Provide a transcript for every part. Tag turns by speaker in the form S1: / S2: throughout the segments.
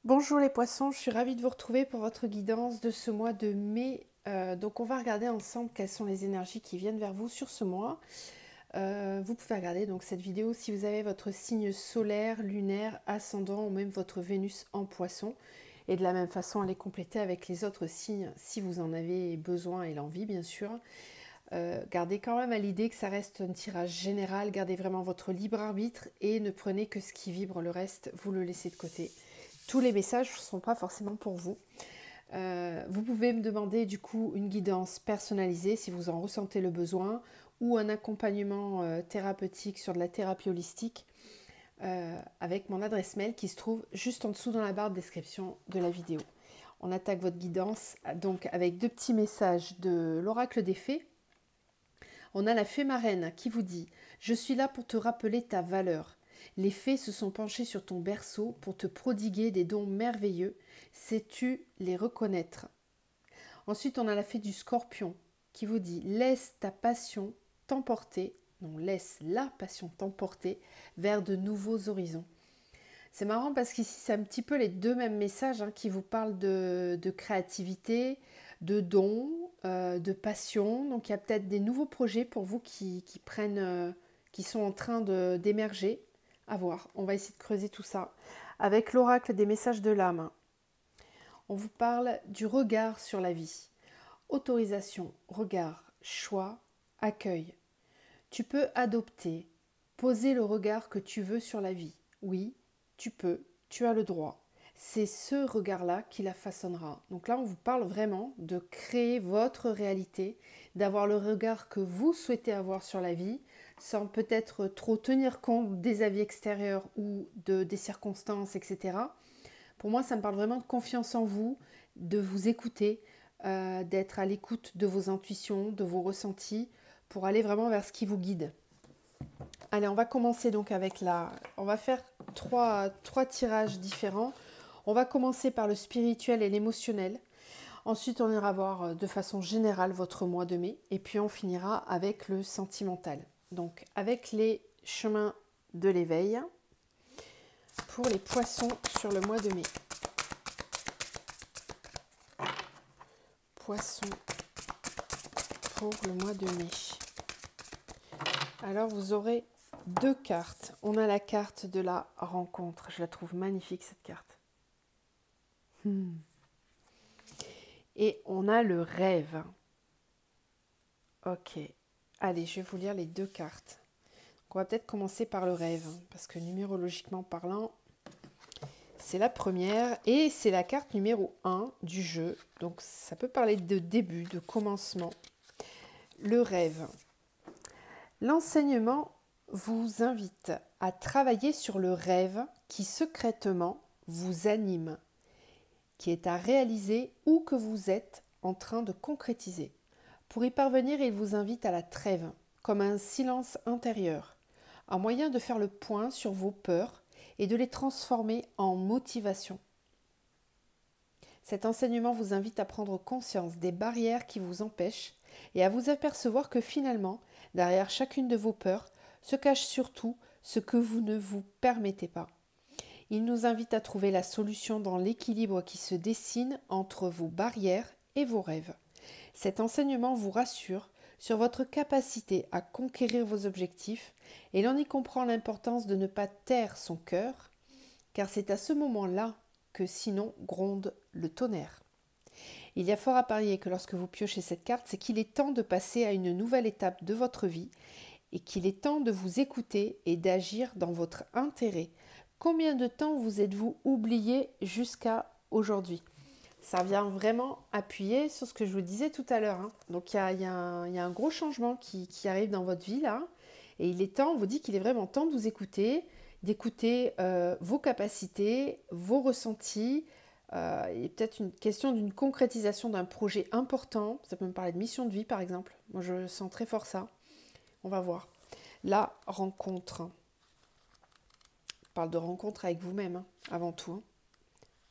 S1: Bonjour les poissons, je suis ravie de vous retrouver pour votre guidance de ce mois de mai. Donc on va regarder ensemble quelles sont les énergies qui viennent vers vous sur ce mois. Vous pouvez regarder donc cette vidéo si vous avez votre signe solaire, lunaire, ascendant ou même votre Vénus en poisson. Et de la même façon, allez compléter avec les autres signes si vous en avez besoin et l'envie bien sûr. Gardez quand même à l'idée que ça reste un tirage général, gardez vraiment votre libre arbitre et ne prenez que ce qui vibre, le reste vous le laissez de côté. Tous les messages ne sont pas forcément pour vous. Vous pouvez me demander du coup une guidance personnalisée si vous en ressentez le besoin ou un accompagnement thérapeutique sur de la thérapie holistique avec mon adresse mail qui se trouve juste en dessous dans la barre de description de la vidéo. On attaque votre guidance donc avec deux petits messages de l'oracle des fées. On a la fée marraine qui vous dit « Je suis là pour te rappeler ta valeur. Les fées se sont penchées sur ton berceau pour te prodiguer des dons merveilleux. Sais-tu les reconnaître ?» Ensuite, on a la fée du scorpion qui vous dit « Laisse ta passion t'emporter, non, laisse la passion t'emporter vers de nouveaux horizons. » C'est marrant parce qu'ici, c'est un petit peu les deux mêmes messages qui vous parlent de créativité, de dons, de passion. Donc, il y a peut-être des nouveaux projets pour vous qui sont en train d'émerger. À voir, on va essayer de creuser tout ça. Avec l'oracle des messages de l'âme, on vous parle du regard sur la vie. Autorisation, regard, choix, accueil. Tu peux adopter, poser le regard que tu veux sur la vie. Oui, tu peux, tu as le droit. C'est ce regard-là qui la façonnera. Donc là, on vous parle vraiment de créer votre réalité, d'avoir le regard que vous souhaitez avoir sur la vie, sans peut-être trop tenir compte des avis extérieurs ou des circonstances, etc. Pour moi, ça me parle vraiment de confiance en vous, de vous écouter, d'être à l'écoute de vos intuitions, de vos ressentis, pour aller vraiment vers ce qui vous guide. Allez, on va commencer donc avec On va faire trois tirages différents. On va commencer par le spirituel et l'émotionnel. Ensuite, on ira voir de façon générale votre mois de mai. Et puis, on finira avec le sentimental. Donc, avec les chemins de l'éveil pour les poissons sur le mois de mai. Poissons pour le mois de mai. Alors, vous aurez deux cartes. On a la carte de la rencontre. Je la trouve magnifique, cette carte. Et on a le rêve. Ok. Allez, je vais vous lire les deux cartes. Donc, on va peut-être commencer par le rêve, parce que numérologiquement parlant, c'est la première et c'est la carte numéro 1 du jeu. Donc, ça peut parler de début, de commencement. Le rêve. L'enseignement vous invite à travailler sur le rêve qui secrètement vous anime, qui est à réaliser ou que vous êtes en train de concrétiser. Pour y parvenir, il vous invite à la trêve, comme un silence intérieur, un moyen de faire le point sur vos peurs et de les transformer en motivation. Cet enseignement vous invite à prendre conscience des barrières qui vous empêchent et à vous apercevoir que finalement, derrière chacune de vos peurs, se cache surtout ce que vous ne vous permettez pas. Il nous invite à trouver la solution dans l'équilibre qui se dessine entre vos barrières et vos rêves. Cet enseignement vous rassure sur votre capacité à conquérir vos objectifs et l'on y comprend l'importance de ne pas taire son cœur, car c'est à ce moment-là que sinon gronde le tonnerre. Il y a fort à parier que lorsque vous piochez cette carte, c'est qu'il est temps de passer à une nouvelle étape de votre vie et qu'il est temps de vous écouter et d'agir dans votre intérêt. Combien de temps vous êtes-vous oublié jusqu'à aujourd'hui ? Ça vient vraiment appuyer sur ce que je vous disais tout à l'heure. Donc il y a un gros changement qui arrive dans votre vie là. Et il est temps, on vous dit qu'il est vraiment temps de vous écouter, d'écouter vos capacités, vos ressentis. Il y a peut-être une question d'une concrétisation d'un projet important. Ça peut me parler de mission de vie par exemple. Moi je sens très fort ça. On va voir. La rencontre. On parle de rencontre avec vous-même avant tout.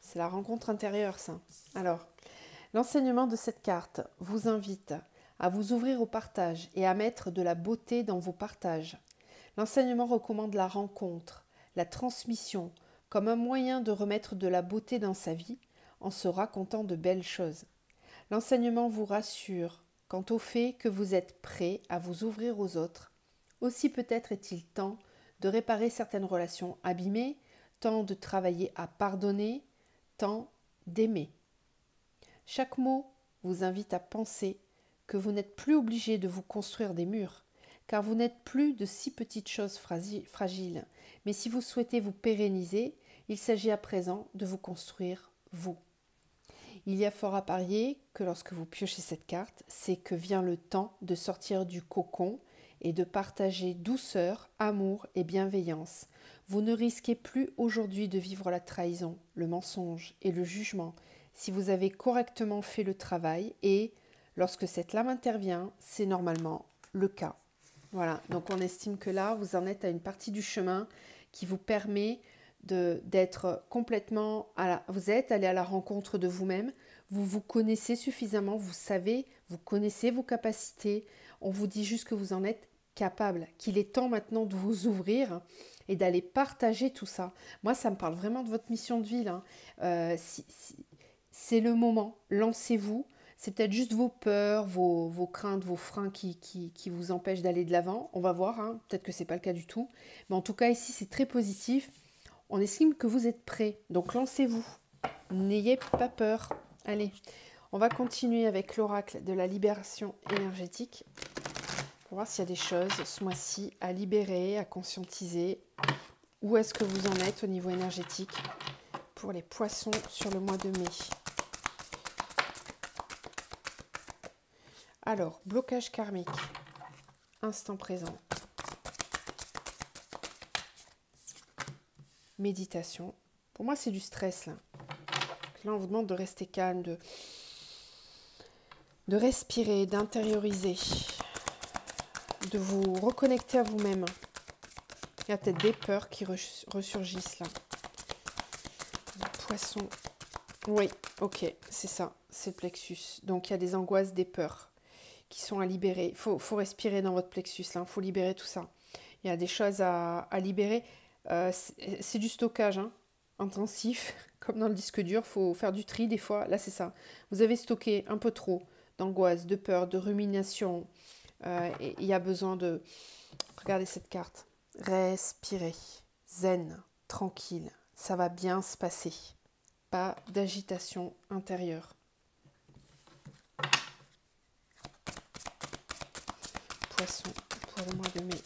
S1: C'est la rencontre intérieure, ça. Alors, l'enseignement de cette carte vous invite à vous ouvrir au partage et à mettre de la beauté dans vos partages. L'enseignement recommande la rencontre, la transmission, comme un moyen de remettre de la beauté dans sa vie en se racontant de belles choses. L'enseignement vous rassure quant au fait que vous êtes prêt à vous ouvrir aux autres. Aussi peut-être est-il temps de réparer certaines relations abîmées, temps de travailler à pardonner, temps d'aimer. Chaque mot vous invite à penser que vous n'êtes plus obligé de vous construire des murs, car vous n'êtes plus de si petites choses fragiles. Mais si vous souhaitez vous pérenniser, il s'agit à présent de vous construire vous. Il y a fort à parier que lorsque vous piochez cette carte, c'est que vient le temps de sortir du cocon et de partager douceur, amour et bienveillance. Vous ne risquez plus aujourd'hui de vivre la trahison, le mensonge et le jugement si vous avez correctement fait le travail et, lorsque cette lame intervient, c'est normalement le cas. Voilà, donc on estime que là, vous en êtes à une partie du chemin qui vous permet d'être complètement... Vous êtes allé à la rencontre de vous-même, vous vous connaissez suffisamment, vous savez, vous connaissez vos capacités, on vous dit juste que vous en êtes capable, qu'il est temps maintenant de vous ouvrir et d'aller partager tout ça. Moi, ça me parle vraiment de votre mission de vie, là. C'est le moment, lancez-vous. C'est peut-être juste vos peurs, vos craintes, vos freins qui vous empêchent d'aller de l'avant. On va voir, hein. Peut-être que ce n'est pas le cas du tout. Mais en tout cas, ici, c'est très positif. On estime que vous êtes prêts. Donc, lancez-vous. N'ayez pas peur. Allez, on va continuer avec l'oracle de la libération énergétique. Pour voir s'il y a des choses ce mois-ci à libérer, à conscientiser. Où est-ce que vous en êtes au niveau énergétique pour les poissons sur le mois de mai? Alors, blocage karmique, instant présent, méditation. Pour moi, c'est du stress, là. Là, on vous demande de rester calme, de respirer, d'intérioriser, de vous reconnecter à vous-même. Il y a peut-être des peurs qui ressurgissent, là. Poisson. Oui, ok, c'est ça, c'est le plexus. Donc, il y a des angoisses, des peurs qui sont à libérer. Il faut respirer dans votre plexus, là. Il faut libérer tout ça. Il y a des choses à libérer. C'est du stockage, hein, intensif, comme dans le disque dur. Il faut faire du tri des fois. Là, c'est ça. Vous avez stocké un peu trop d'angoisse, de peur, de rumination. Et il y a besoin de... Regardez cette carte. Respirer. Zen, tranquille. Ça va bien se passer. Pas d'agitation intérieure. Poisson pour le mois de mai.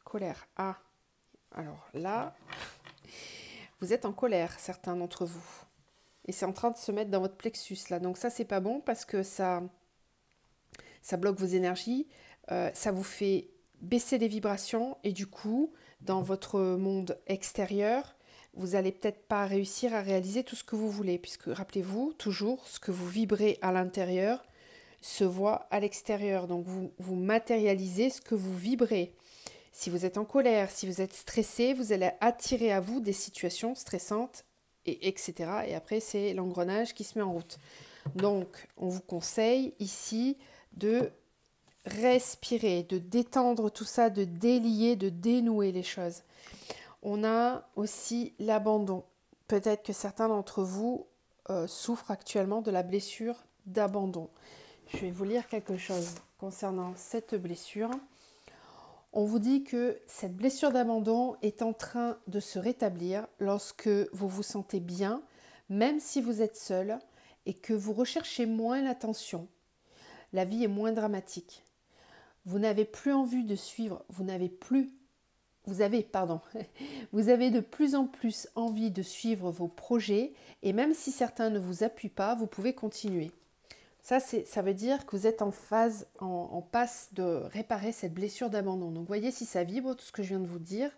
S1: Colère. Ah, alors là, vous êtes en colère, certains d'entre vous. Et c'est en train de se mettre dans votre plexus, là. Donc ça, c'est pas bon parce que ça bloque vos énergies. Ça vous fait baisser les vibrations. Et du coup, dans votre monde extérieur, vous n'allez peut-être pas réussir à réaliser tout ce que vous voulez. Puisque, rappelez-vous, toujours, ce que vous vibrez à l'intérieur se voit à l'extérieur. Donc, vous matérialisez ce que vous vibrez. Si vous êtes en colère, si vous êtes stressé, vous allez attirer à vous des situations stressantes, etc. Et après, c'est l'engrenage qui se met en route. Donc, on vous conseille ici de respirer, de détendre tout ça, de délier, de dénouer les choses. On a aussi l'abandon. Peut-être que certains d'entre vous souffrent actuellement de la blessure d'abandon. Je vais vous lire quelque chose concernant cette blessure. On vous dit que cette blessure d'abandon est en train de se rétablir lorsque vous vous sentez bien, même si vous êtes seul et que vous recherchez moins l'attention. La vie est moins dramatique. Vous n'avez plus envie de suivre, vous avez de plus en plus envie de suivre vos projets et même si certains ne vous appuient pas, vous pouvez continuer. Ça veut dire que vous êtes en phase, en passe de réparer cette blessure d'abandon. Donc, voyez si ça vibre, tout ce que je viens de vous dire.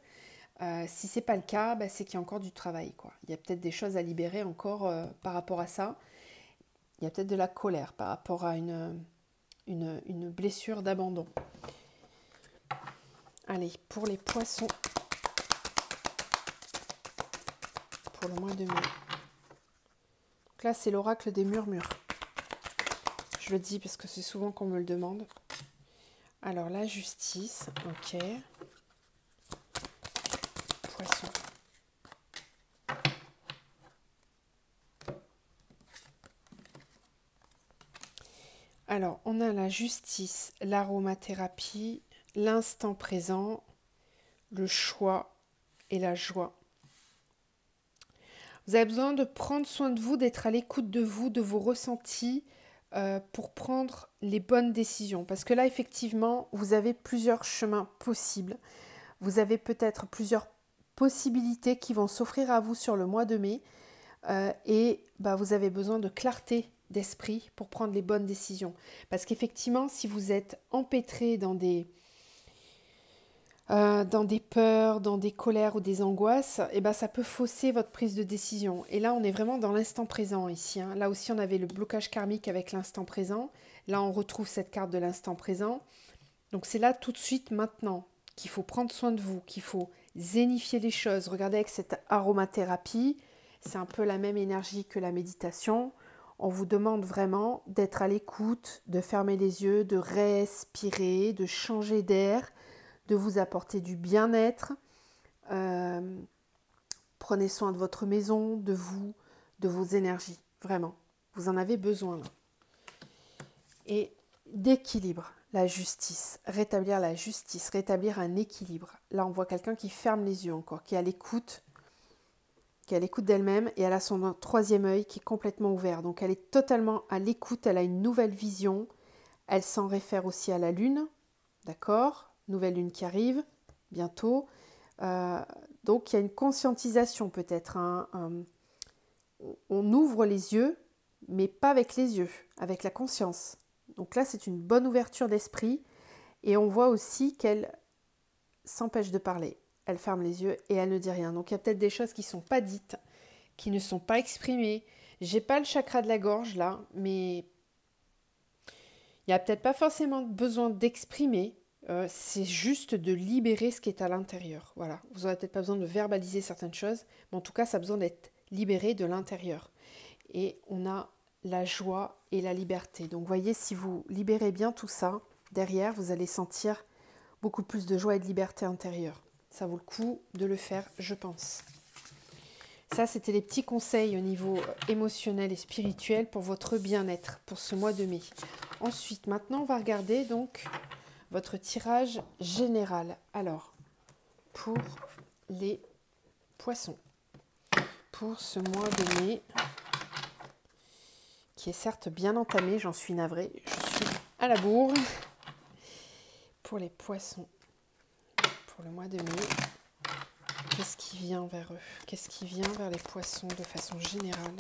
S1: Si ce n'est pas le cas, c'est qu'il y a encore du travail, quoi. Il y a peut-être des choses à libérer encore par rapport à ça. Il y a peut-être de la colère par rapport à une blessure d'abandon. Allez, pour les poissons, pour le mois de mai. Donc là, c'est l'oracle des murmures. Je le dis parce que c'est souvent qu'on me le demande. Alors, la justice, ok. Alors, on a la justice, l'aromathérapie, l'instant présent, le choix et la joie. Vous avez besoin de prendre soin de vous, d'être à l'écoute de vous, de vos ressentis pour prendre les bonnes décisions. Parce que là, effectivement, vous avez plusieurs chemins possibles. Vous avez peut-être plusieurs possibilités qui vont s'offrir à vous sur le mois de mai. Et vous avez besoin de clarté d'esprit pour prendre les bonnes décisions. Parce qu'effectivement, si vous êtes empêtré dans des peurs, dans des colères ou des angoisses, ça peut fausser votre prise de décision. Et là, on est vraiment dans l'instant présent ici. Là aussi, on avait le blocage karmique avec l'instant présent. Là, on retrouve cette carte de l'instant présent. Donc, c'est là tout de suite, maintenant, qu'il faut prendre soin de vous, qu'il faut zénifier les choses. Regardez avec cette aromathérapie, c'est un peu la même énergie que la méditation. On vous demande vraiment d'être à l'écoute, de fermer les yeux, de respirer, de changer d'air, de vous apporter du bien-être. Prenez soin de votre maison, de vous, de vos énergies. Vraiment, vous en avez besoin là. Et d'équilibre, la justice, rétablir un équilibre. Là, on voit quelqu'un qui ferme les yeux encore, qui est à l'écoute d'elle-même, et elle a son troisième œil qui est complètement ouvert. Donc elle est totalement à l'écoute, elle a une nouvelle vision. Elle s'en réfère aussi à la lune, d'accord ? Nouvelle lune qui arrive bientôt. Donc il y a une conscientisation peut-être. On ouvre les yeux, mais pas avec les yeux, avec la conscience. Donc là, c'est une bonne ouverture d'esprit. Et on voit aussi qu'elle s'empêche de parler. Elle ferme les yeux et elle ne dit rien. Donc il y a peut-être des choses qui ne sont pas dites, qui ne sont pas exprimées. J'ai pas le chakra de la gorge là, mais il n'y a peut-être pas forcément besoin d'exprimer. C'est juste de libérer ce qui est à l'intérieur. Voilà. Vous n'aurez peut-être pas besoin de verbaliser certaines choses, mais en tout cas, ça a besoin d'être libéré de l'intérieur. Et on a la joie et la liberté. Donc, voyez, si vous libérez bien tout ça, derrière, vous allez sentir beaucoup plus de joie et de liberté intérieure. Ça vaut le coup de le faire, je pense. Ça, c'était les petits conseils au niveau émotionnel et spirituel pour votre bien-être, pour ce mois de mai. Ensuite, maintenant, on va regarder donc votre tirage général. Alors, pour les poissons, pour ce mois de mai, qui est certes bien entamé, j'en suis navrée, je suis à la bourre. Pour les poissons, pour le mois de mai, qu'est-ce qui vient vers eux? Qu'est-ce qui vient vers les poissons de façon générale?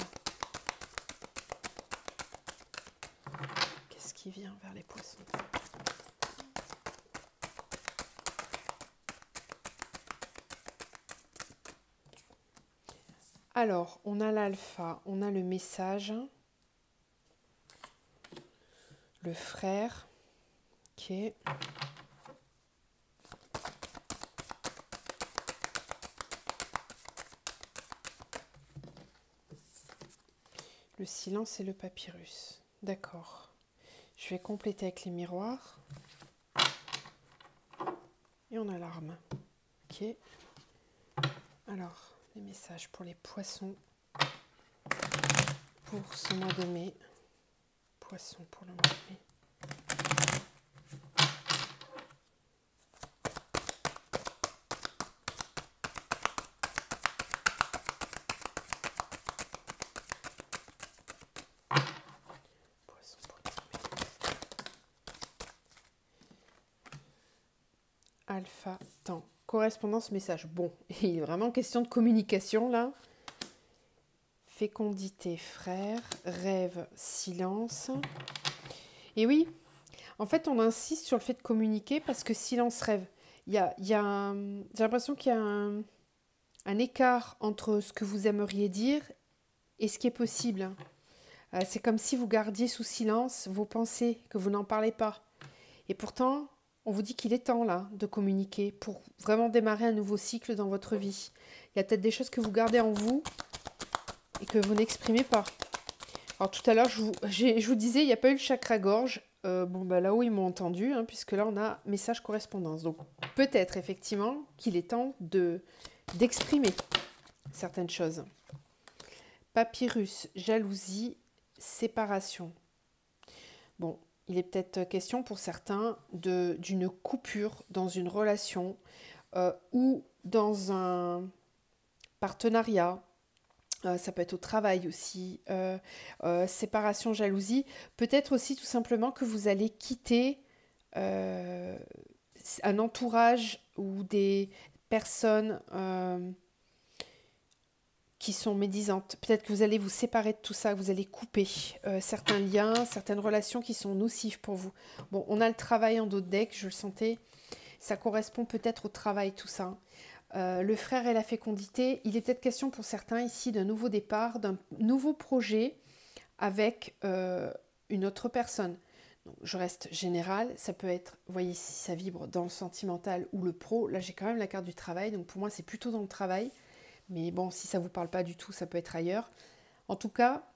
S1: Qu'est-ce qui vient vers les poissons? Alors, on a l'alpha, on a le message, le frère, ok. Le silence et le papyrus. D'accord. Je vais compléter avec les miroirs. Et on a l'arme. Ok. Alors, les messages pour les poissons. Pour ce mois de mai. Poissons pour le mois de mai. Alpha, temps. Correspondance, message. Bon, il est vraiment question de communication là. Fécondité, frère. Rêve, silence. Et oui, en fait, on insiste sur le fait de communiquer parce que silence, rêve. J'ai l'impression qu'il y a un écart entre ce que vous aimeriez dire et ce qui est possible. C'est comme si vous gardiez sous silence vos pensées, que vous n'en parlez pas. Et pourtant, on vous dit qu'il est temps là de communiquer pour vraiment démarrer un nouveau cycle dans votre vie. Il y a peut-être des choses que vous gardez en vous et que vous n'exprimez pas. Alors tout à l'heure, je vous disais, il n'y a pas eu le chakra gorge. Là-haut, ils m'ont entendu, puisque là, on a message correspondance. Donc peut-être effectivement qu'il est temps d'exprimer certaines choses. Papyrus, jalousie, séparation. Bon, il est peut-être question pour certains d'une coupure dans une relation ou dans un partenariat. Ça peut être au travail aussi, séparation, jalousie. Peut-être aussi tout simplement que vous allez quitter un entourage ou des personnes qui sont médisantes. Peut-être que vous allez vous séparer de tout ça, que vous allez couper certains liens, certaines relations qui sont nocives pour vous. Bon, on a le travail en dos de deck, je le sentais. Ça correspond peut-être au travail, tout ça. Le frère et la fécondité, il est peut-être question pour certains ici d'un nouveau départ, d'un nouveau projet avec une autre personne. Donc, je reste générale, ça peut être, vous voyez si ça vibre dans le sentimental ou le pro. Là, j'ai quand même la carte du travail, donc pour moi, c'est plutôt dans le travail. Mais bon, si ça ne vous parle pas du tout, ça peut être ailleurs. En tout cas,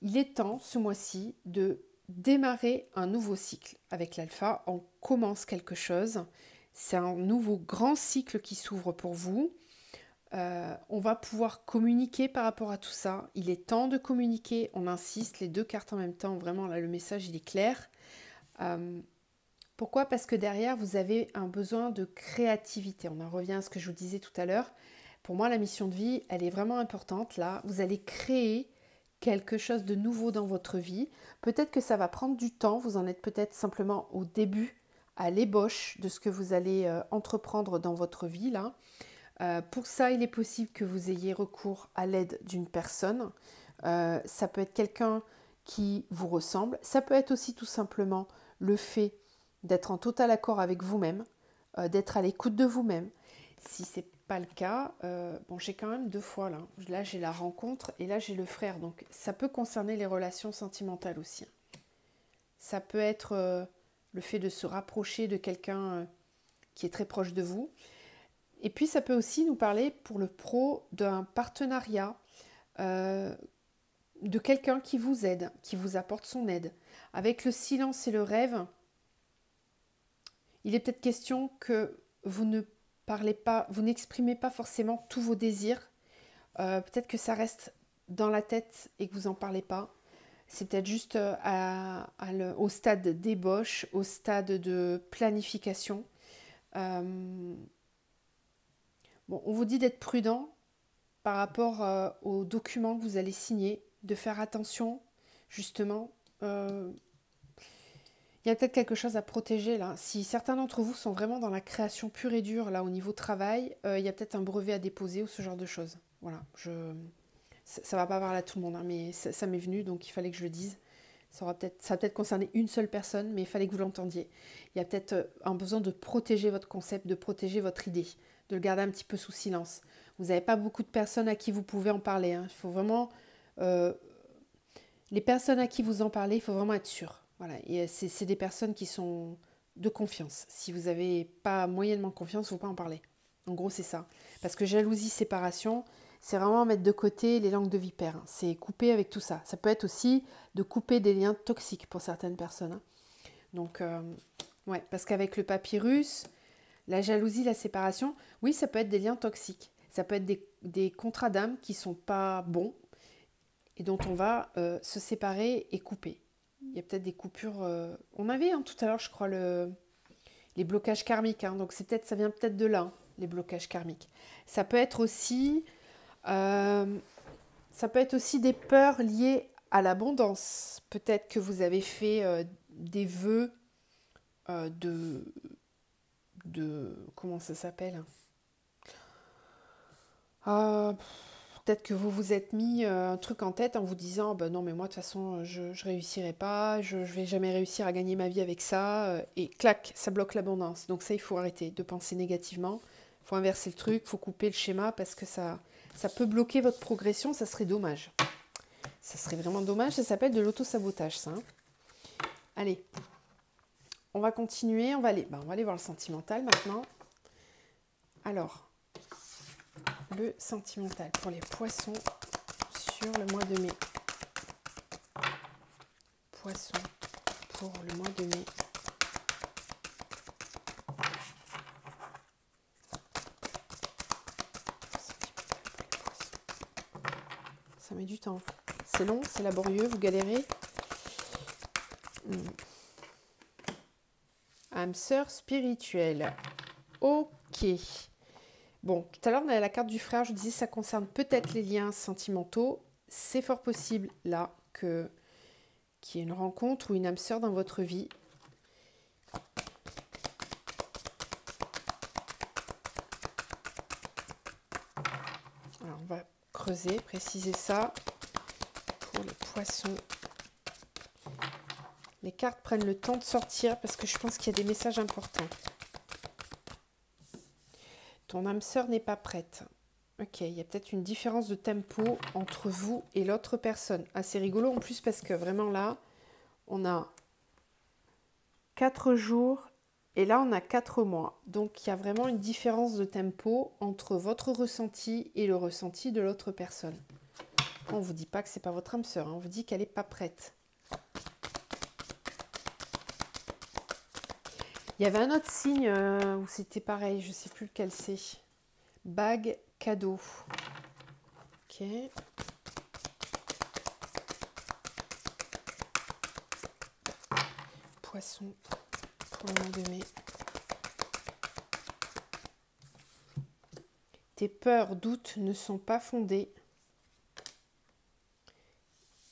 S1: il est temps, ce mois-ci, de démarrer un nouveau cycle avec l'alpha. On commence quelque chose. C'est un nouveau grand cycle qui s'ouvre pour vous. On va pouvoir communiquer par rapport à tout ça. Il est temps de communiquer. On insiste, les deux cartes en même temps. Vraiment, là, le message, il est clair. Pourquoi ? Parce que derrière, vous avez un besoin de créativité. On en revient à ce que je vous disais tout à l'heure. Pour moi, la mission de vie, elle est vraiment importante. Là, vous allez créer quelque chose de nouveau dans votre vie. Peut-être que ça va prendre du temps. Vous en êtes peut-être simplement au début, à l'ébauche de ce que vous allez entreprendre dans votre vie. Là. Pour ça, il est possible que vous ayez recours à l'aide d'une personne. Ça peut être quelqu'un qui vous ressemble. Ça peut être aussi tout simplement le fait d'être en total accord avec vous-même, d'être à l'écoute de vous-même. Si c'est pas le cas, bon, j'ai quand même deux fois là. Là, j'ai la rencontre et là, j'ai le frère. Donc, ça peut concerner les relations sentimentales aussi. Ça peut être le fait de se rapprocher de quelqu'un qui est très proche de vous. Et puis, ça peut aussi nous parler pour le pro d'un partenariat, de quelqu'un qui vous aide, qui vous apporte son aide. Avec le silence et le rêve, il est peut-être question que vous ne parlez pas, vous n'exprimez pas forcément tous vos désirs. Peut-être que ça reste dans la tête et que vous n'en parlez pas. C'est peut-être juste au stade d'ébauche, au stade de planification. Bon, on vous dit d'être prudent par rapport aux documents que vous allez signer, de faire attention, justement. Il y a peut-être quelque chose à protéger là. Si certains d'entre vous sont vraiment dans la création pure et dure, là, au niveau travail, il y a peut-être un brevet à déposer ou ce genre de choses. Voilà, ça va pas parler à tout le monde, hein, mais ça m'est venu, donc il fallait que je le dise. Ça va peut-être concerner une seule personne, mais il fallait que vous l'entendiez. Il y a peut-être un besoin de protéger votre concept, de protéger votre idée, de le garder un petit peu sous silence. Vous n'avez pas beaucoup de personnes à qui vous pouvez en parler. Hein. Il faut vraiment... les personnes à qui vous en parlez, il faut vraiment être sûr. Voilà. Et c'est des personnes qui sont de confiance. Si vous n'avez pas moyennement confiance, il ne faut pas en parler. En gros, c'est ça. Parce que jalousie, séparation, c'est vraiment mettre de côté les langues de vipère. Hein. C'est couper avec tout ça. Ça peut être aussi de couper des liens toxiques pour certaines personnes. Hein. Donc, ouais, parce qu'avec le papyrus, la jalousie, la séparation, oui, ça peut être des liens toxiques. Ça peut être des contrats d'âme qui ne sont pas bons et dont on va se séparer et couper. Il y a peut-être des coupures... On avait tout à l'heure, je crois, les blocages karmiques. Hein, donc ça vient peut-être de là, hein, les blocages karmiques. Ça peut être aussi des peurs liées à l'abondance. Peut-être que vous avez fait des vœux de... Comment ça s'appelle ? Peut-être que vous vous êtes mis un truc en tête en vous disant non mais moi de toute façon je réussirai pas, je vais jamais réussir à gagner ma vie avec ça et clac, ça bloque l'abondance. Donc ça il faut arrêter de penser négativement, il faut inverser le truc, il faut couper le schéma parce que ça peut bloquer votre progression, ça serait dommage. Ça serait vraiment dommage, ça s'appelle de l'auto-sabotage ça. Hein. Allez, on va continuer, on va aller voir le sentimental maintenant. Alors... Le sentimental pour les poissons sur le mois de mai. Poissons pour le mois de mai. Ça met du temps. C'est long, c'est laborieux, vous galérez. âme sœur spirituelle. Ok. Bon, tout à l'heure, on avait la carte du frère. Je disais, ça concerne peut-être les liens sentimentaux. C'est fort possible, là, qu'il y ait une rencontre ou une âme sœur dans votre vie. Alors, on va creuser, préciser ça. Pour les poissons. Les cartes prennent le temps de sortir parce que je pense qu'il y a des messages importants. Ton âme sœur n'est pas prête. Ok, il y a peut-être une différence de tempo entre vous et l'autre personne. Assez rigolo en plus parce que vraiment là, on a 4 jours et là on a 4 mois. Donc il y a vraiment une différence de tempo entre votre ressenti et le ressenti de l'autre personne. On ne vous dit pas que c'est pas votre âme sœur, hein, on vous dit qu'elle n'est pas prête. Il y avait un autre signe où c'était pareil, je ne sais plus lequel c'est. Bague, cadeau. Ok. Poisson pour le mois de mai. Tes peurs, doutes ne sont pas fondées.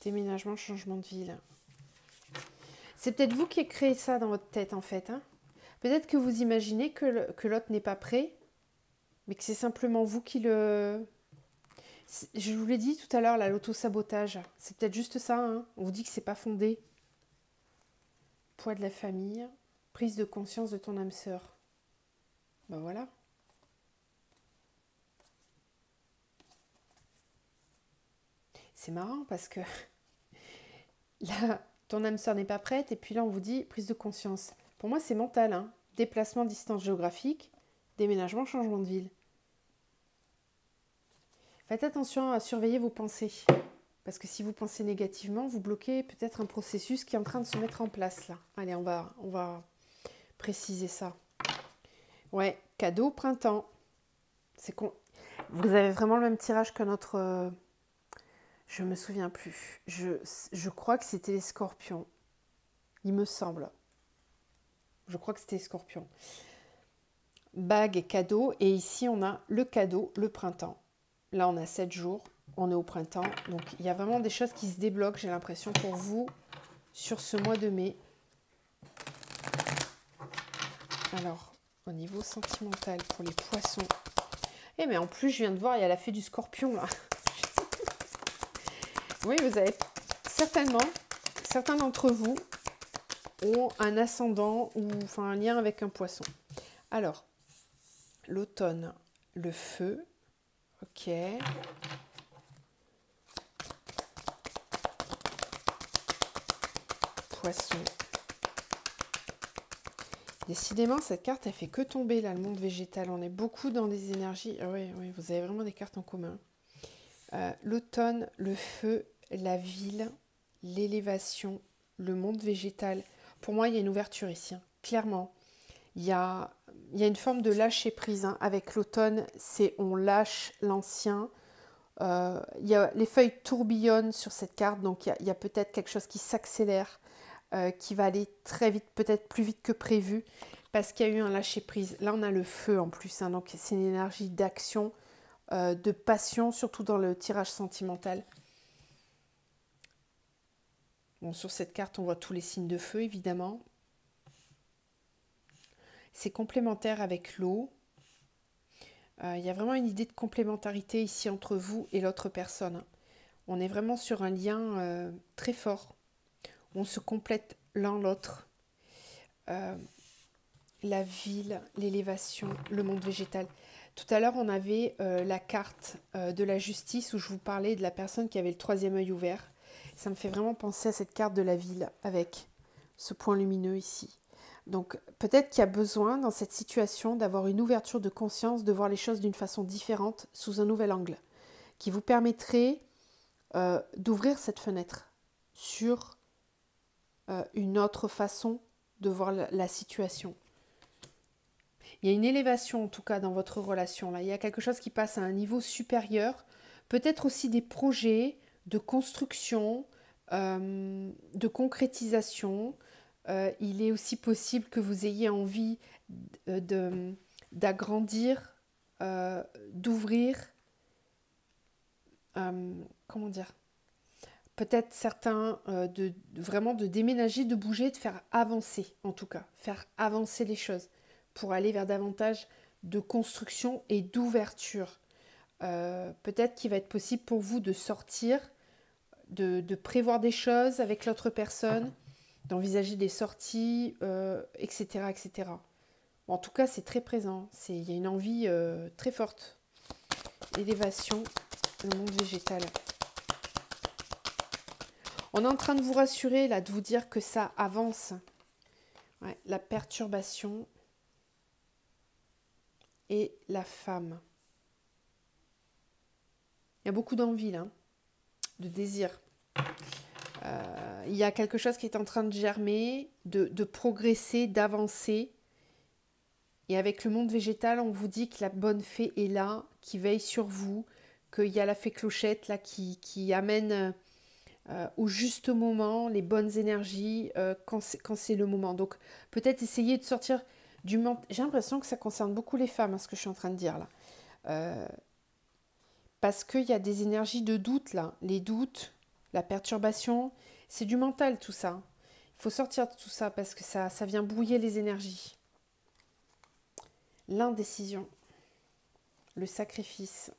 S1: Déménagement, changement de ville. C'est peut-être vous qui avez créé ça dans votre tête en fait. Hein. Peut-être que vous imaginez que l'autre n'est pas prêt, mais que c'est simplement vous qui le... Je vous l'ai dit tout à l'heure, l'auto-sabotage. C'est peut-être juste ça. Hein. On vous dit que c'est pas fondé. Poids de la famille. Prise de conscience de ton âme sœur. Ben voilà. C'est marrant parce que là, ton âme sœur n'est pas prête et puis là, on vous dit prise de conscience. Pour moi, c'est mental. Hein. Déplacement, distance géographique, déménagement, changement de ville. Faites attention à surveiller vos pensées. Parce que si vous pensez négativement, vous bloquez peut-être un processus qui est en train de se mettre en place là. Allez, on va préciser ça. Ouais, cadeau printemps. C'est con. Vous avez vraiment le même tirage que notre... je me souviens plus. Je crois que c'était les scorpions. Il me semble. Je crois que c'était les scorpions. Bague et cadeau. Et ici, on a le cadeau, le printemps. Là, on a 7 jours. On est au printemps. Donc, il y a vraiment des choses qui se débloquent, j'ai l'impression, pour vous, sur ce mois de mai. Alors, au niveau sentimental, pour les poissons. Eh, mais en plus, je viens de voir, il y a la fée du scorpion, là. Oui, vous avez certainement, certains d'entre vous ont un ascendant ou enfin un lien avec un poisson. Alors, l'automne, le feu, ok. Poisson. Décidément, cette carte, elle fait que tomber, là, le monde végétal. On est beaucoup dans des énergies. Ah oui, oui, vous avez vraiment des cartes en commun. L'automne, le feu, la ville, l'élévation, le monde végétal. Pour moi, il y a une ouverture ici, hein. Clairement. Il y a une forme de lâcher prise. Hein. Avec l'automne, c'est on lâche l'ancien. Les feuilles tourbillonnent sur cette carte, donc il y a peut-être quelque chose qui s'accélère, qui va aller très vite, peut-être plus vite que prévu, parce qu'il y a eu un lâcher prise. Là, on a le feu en plus, hein, donc c'est une énergie d'action, de passion, surtout dans le tirage sentimental. Bon, sur cette carte, on voit tous les signes de feu, évidemment. C'est complémentaire avec l'eau. Il y a vraiment une idée de complémentarité ici entre vous et l'autre personne. On est vraiment sur un lien très fort. On se complète l'un l'autre. La ville, l'élévation, le monde végétal. Tout à l'heure, on avait la carte de la justice où je vous parlais de la personne qui avait le troisième œil ouvert. Ça me fait vraiment penser à cette carte de la ville avec ce point lumineux ici. Donc peut-être qu'il y a besoin dans cette situation d'avoir une ouverture de conscience, de voir les choses d'une façon différente, sous un nouvel angle, qui vous permettrait d'ouvrir cette fenêtre sur une autre façon de voir la situation. Il y a une élévation en tout cas dans votre relation là. Il y a quelque chose qui passe à un niveau supérieur, peut-être aussi des projets de construction, de concrétisation. Il est aussi possible que vous ayez envie d'agrandir, d'ouvrir, comment dire, peut-être certains vraiment de déménager, de bouger, de faire avancer en tout cas, faire avancer les choses pour aller vers davantage de construction et d'ouverture. Peut-être qu'il va être possible pour vous de sortir, de prévoir des choses avec l'autre personne, d'envisager des sorties, etc., etc. En tout cas, c'est très présent. Il y a une envie très forte. Élévation, le monde végétal. On est en train de vous rassurer, là, de vous dire que ça avance. Ouais, la perturbation et la femme. Il y a beaucoup d'envie, là, de désir. Il y a quelque chose qui est en train de germer, de progresser, d'avancer. Et avec le monde végétal, on vous dit que la bonne fée est là, qui veille sur vous, qu'il y a la fée clochette là qui amène au juste moment les bonnes énergies quand c'est le moment. Donc peut-être essayer de sortir du mental. J'ai l'impression que ça concerne beaucoup les femmes, ce que je suis en train de dire là. Parce qu'il y a des énergies de doute là. Les doutes, la perturbation, c'est du mental tout ça. Il faut sortir de tout ça parce que ça vient brouiller les énergies. L'indécision, le sacrifice,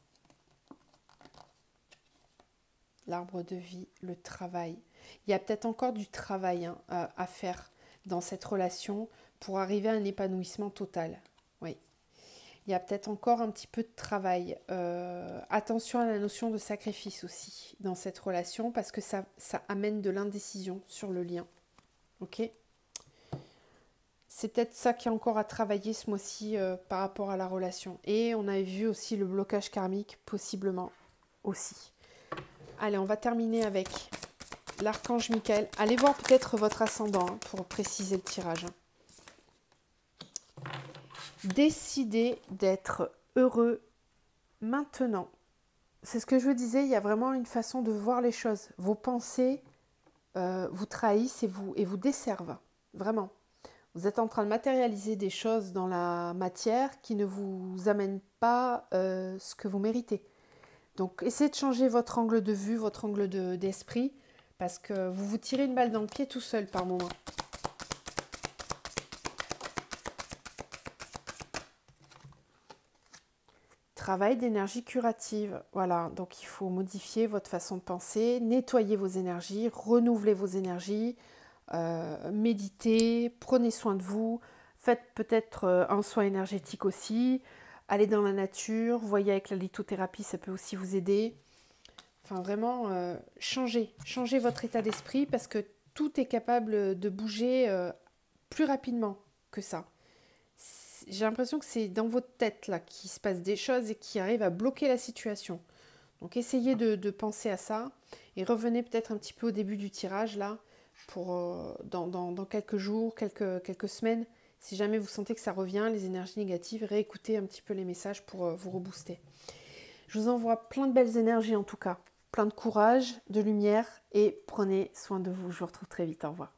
S1: l'arbre de vie, le travail. Il y a peut-être encore du travail à faire dans cette relation pour arriver à un épanouissement total. Oui. Il y a peut-être encore un petit peu de travail. Attention à la notion de sacrifice aussi dans cette relation parce que ça amène de l'indécision sur le lien. Ok ? C'est peut-être ça qui est encore à travailler ce mois-ci par rapport à la relation. Et on avait vu aussi le blocage karmique, possiblement aussi. Allez, on va terminer avec l'archange Michael. Allez voir peut-être votre ascendant pour préciser le tirage. Décidez d'être heureux maintenant. C'est ce que je vous disais, il y a vraiment une façon de voir les choses. Vos pensées vous trahissent et vous desservent. Vraiment. Vous êtes en train de matérialiser des choses dans la matière qui ne vous amènent pas ce que vous méritez. Donc, essayez de changer votre angle de vue, votre angle d'esprit, parce que vous vous tirez une balle dans le pied tout seul par moment. Travail d'énergie curative. Voilà, donc il faut modifier votre façon de penser, nettoyer vos énergies, renouveler vos énergies, méditez, prenez soin de vous, faites peut-être un soin énergétique aussi, allez dans la nature, voyez avec la lithothérapie, ça peut aussi vous aider. Enfin vraiment, changez votre état d'esprit parce que tout est capable de bouger plus rapidement que ça. J'ai l'impression que c'est dans votre tête là qu'il se passe des choses et qui arrivent à bloquer la situation. Donc essayez de penser à ça et revenez peut-être un petit peu au début du tirage là, pour dans quelques jours, quelques semaines. Si jamais vous sentez que ça revient, les énergies négatives, réécoutez un petit peu les messages pour vous rebooster. Je vous envoie plein de belles énergies en tout cas, plein de courage, de lumière et prenez soin de vous. Je vous retrouve très vite, au revoir.